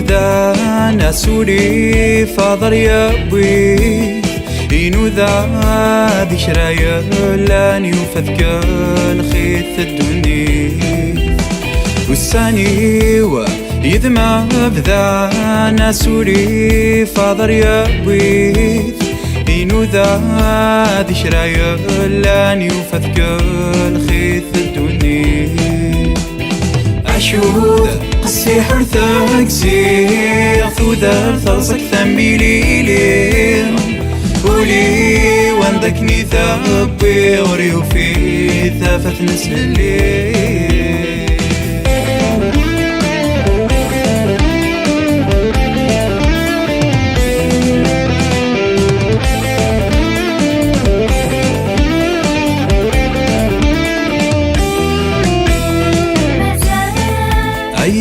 فدانا سوري فاضر يبوي إنو ذا ذي شرايا لاني وفذك الخيث الدنيا والساني ويذما بذانا سوري فاضر يبوي إنو ذا ذي شرايا لاني وفذك الخيث الدنيا أشوذ قصي حرثك زيغ ثودر ثرصك ثميلي لي قولي وندكني ثبي غري وفي ثافت نسلي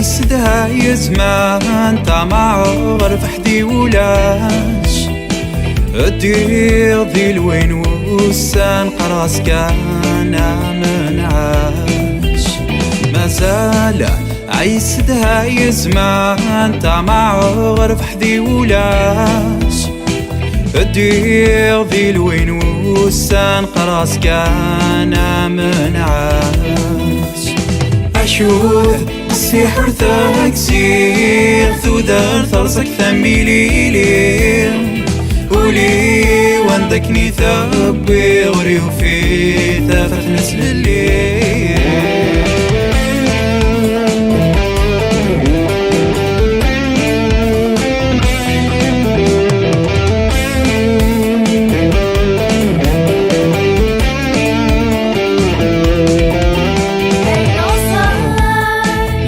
يسدها يزمان طمع غرف حدي ولاش الدير ذي الوين والسان قراص كان من عاش مازال عيسدها يزمان طمع غرف حدي ولاش الدير ذي الوين والسان قراص كان من عاش أشوف قصي حرثك زيغ ثودر ثرصك ثميلي لي قولي وندكني ثبي غري وفي ثافت نسلي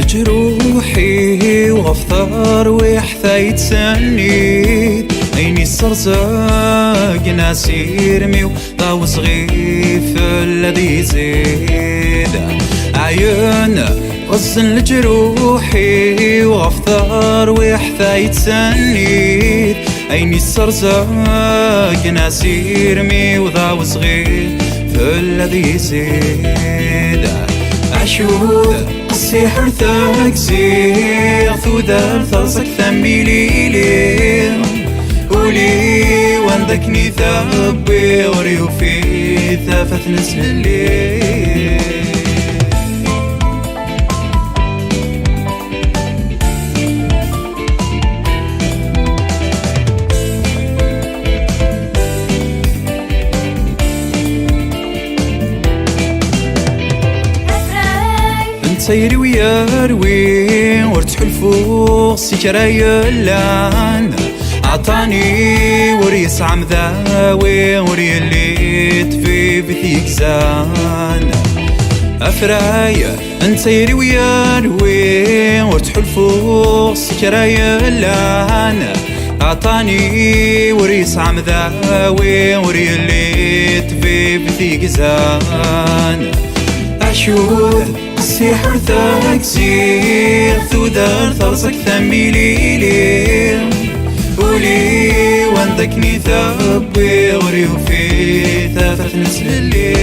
جروحي وغفطر ويحثى يتسنيد عيني الصرصاق ناسير ميو ضاو صغيف الذي يزيد عيون غصن لجروحي وغفطر ويحثى يتسنيد عيني الصرصاق ناسير ميو ضاو صغيف الذي يزيد أشوف قصي حرثك زيغ ثودر ثرصك ثميلي لي قولي وندكني ثبي غري وفي ثافت نسلي سيري ويروي ورتحو الفوق سكرايا اللان عطاني وريس عمذاوي وري اللي تفي بثيك زان أفرايا سيري ويروي ورتحو الفوق سكرايا اللان عطاني وريس عمذاوي وري اللي تفي بثيك زان أشوف قصي حرثك زيغ ثودر ثرصك ثميلي لي قولي وندكني ثبي غري وفي ثافت نسلي